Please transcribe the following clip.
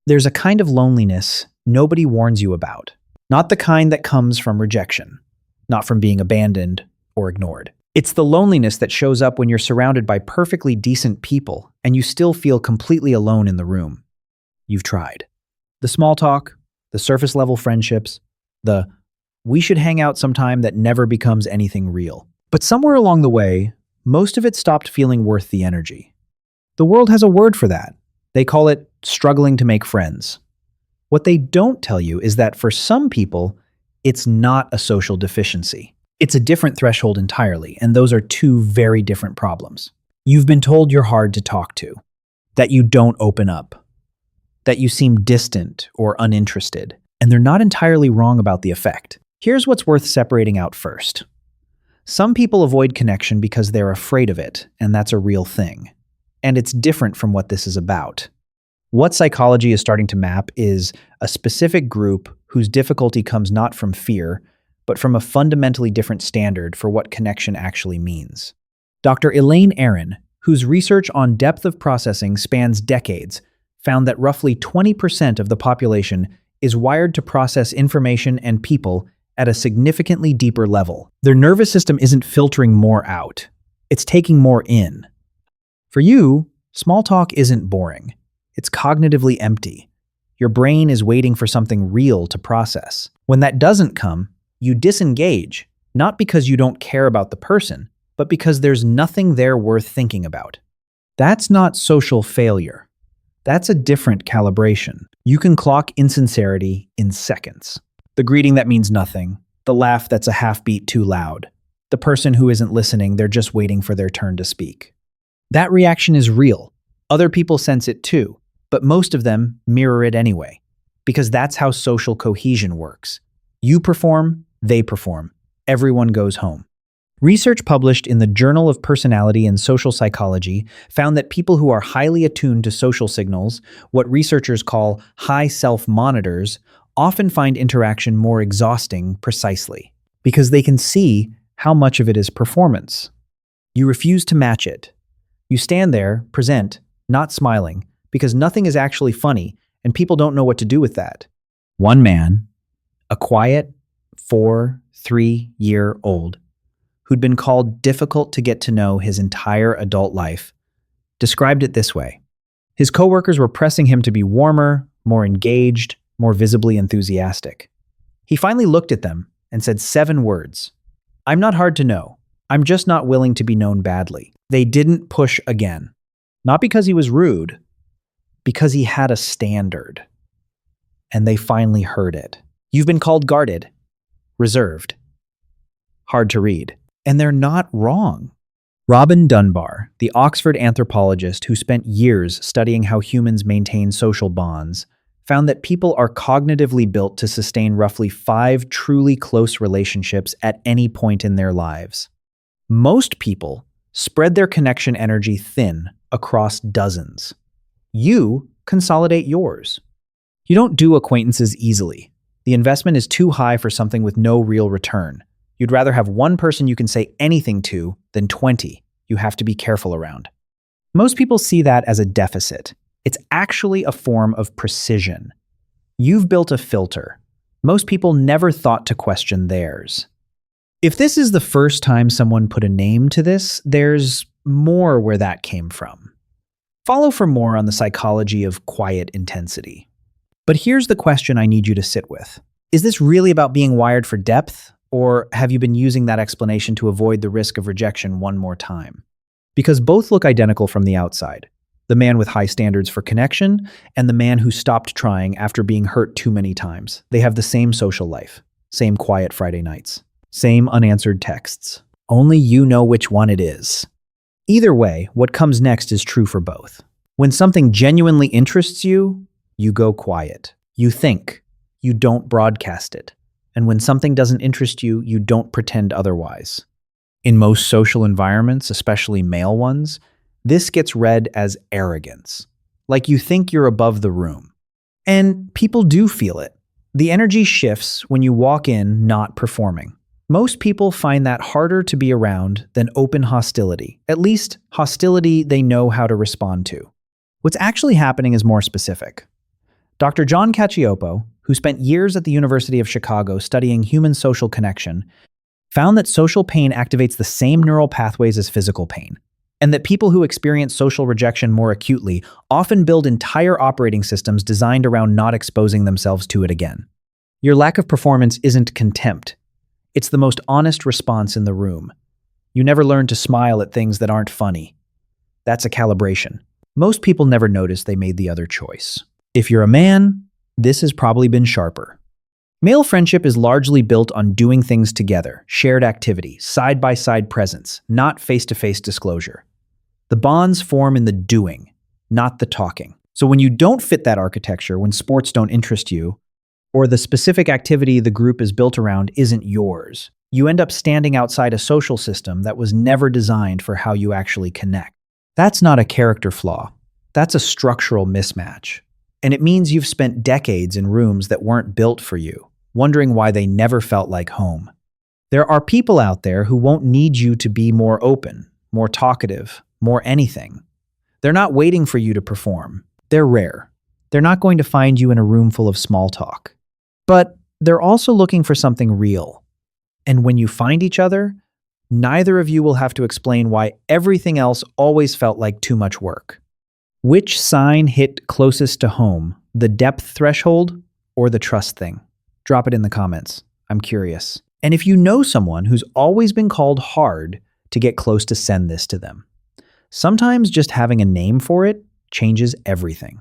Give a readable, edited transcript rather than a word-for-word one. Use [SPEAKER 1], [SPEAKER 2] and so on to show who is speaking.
[SPEAKER 1] There's a kind of loneliness nobody warns you about, not the kind that comes from rejection, not from being abandoned or ignored. It's the loneliness that shows up when you're surrounded by perfectly decent people and you still feel completely alone in the room. You've tried. The small talk, the surface level friendships, the we should hang out sometime that never becomes anything real. But somewhere along the way, most of it stopped feeling worth the energy. The world has a word for that. They call it struggling to make friends. What they don't tell you is that for some people, it's not a social deficiency. It's a different threshold entirely, and those are two very different problems. You've been told you're hard to talk to, that you don't open up, that you seem distant or uninterested, and they're not entirely wrong about the effect. Here's what's worth separating out first. Some people avoid connection because they're afraid of it, and that's a real thing. And it's different from what this is about. What psychology is starting to map is a specific group whose difficulty comes not from fear, but from a fundamentally different standard for what connection actually means. Dr. Elaine Aron, whose research on depth of processing spans decades, found that roughly 20% of the population is wired to process information and people at a significantly deeper level. Their nervous system isn't filtering more out, it's taking more in. For you, small talk isn't boring. It's cognitively empty. Your brain is waiting for something real to process. When that doesn't come, you disengage, not because you don't care about the person, but because there's nothing there worth thinking about. That's not social failure. That's a different calibration. You can clock insincerity in seconds. The greeting that means nothing, the laugh that's a half beat too loud, the person who isn't listening, they're just waiting for their turn to speak. That reaction is real. Other people sense it too, but most of them mirror it anyway, because that's how social cohesion works. You perform, they perform. Everyone goes home. Research published in the Journal of Personality and Social Psychology found that people who are highly attuned to social signals, what researchers call high self-monitors, often find interaction more exhausting precisely because they can see how much of it is performance. You refuse to match it. You stand there, present, not smiling, because nothing is actually funny and people don't know what to do with that. One man, a quiet 3-year-old, who'd been called difficult to get to know his entire adult life, described it this way. His coworkers were pressing him to be warmer, more engaged, more visibly enthusiastic. He finally looked at them and said 7 words. I'm not hard to know. I'm just not willing to be known badly. They didn't push again. Not because he was rude, because he had a standard. And they finally heard it. You've been called guarded, reserved, hard to read. And they're not wrong. Robin Dunbar, the Oxford anthropologist who spent years studying how humans maintain social bonds, found that people are cognitively built to sustain roughly 5 truly close relationships at any point in their lives. Most people spread their connection energy thin across dozens. You consolidate yours. You don't do acquaintances easily. The investment is too high for something with no real return. You'd rather have one person you can say anything to than 20 you have to be careful around. Most people see that as a deficit. It's actually a form of precision. You've built a filter. Most people never thought to question theirs. If this is the first time someone put a name to this, there's more where that came from. Follow for more on the psychology of quiet intensity. But here's the question I need you to sit with. Is this really about being wired for depth, or have you been using that explanation to avoid the risk of rejection one more time? Because both look identical from the outside. The man with high standards for connection and the man who stopped trying after being hurt too many times. They have the same social life, same quiet Friday nights, same unanswered texts. Only you know which one it is. Either way, what comes next is true for both. When something genuinely interests you, you go quiet. You think. You don't broadcast it. And when something doesn't interest you, you don't pretend otherwise. In most social environments, especially male ones, this gets read as arrogance, like you think you're above the room. And people do feel it. The energy shifts when you walk in not performing. Most people find that harder to be around than open hostility, at least hostility they know how to respond to. What's actually happening is more specific. Dr. John Cacioppo, who spent years at the University of Chicago studying human social connection, found that social pain activates the same neural pathways as physical pain, and that people who experience social rejection more acutely often build entire operating systems designed around not exposing themselves to it again. Your lack of performance isn't contempt. It's the most honest response in the room. You never learn to smile at things that aren't funny. That's a calibration. Most people never notice they made the other choice. If you're a man, this has probably been sharper. Male friendship is largely built on doing things together, shared activity, side-by-side presence, not face-to-face disclosure. The bonds form in the doing, not the talking. So when you don't fit that architecture, when sports don't interest you, or the specific activity the group is built around isn't yours, you end up standing outside a social system that was never designed for how you actually connect. That's not a character flaw. That's a structural mismatch. And it means you've spent decades in rooms that weren't built for you, wondering why they never felt like home. There are people out there who won't need you to be more open, more talkative, more anything. They're not waiting for you to perform. They're rare. They're not going to find you in a room full of small talk. But they're also looking for something real. And when you find each other, neither of you will have to explain why everything else always felt like too much work. Which sign hit closest to home, the depth threshold or the trust thing? Drop it in the comments. I'm curious. And if you know someone who's always been called hard to get close, to send this to them. Sometimes just having a name for it changes everything.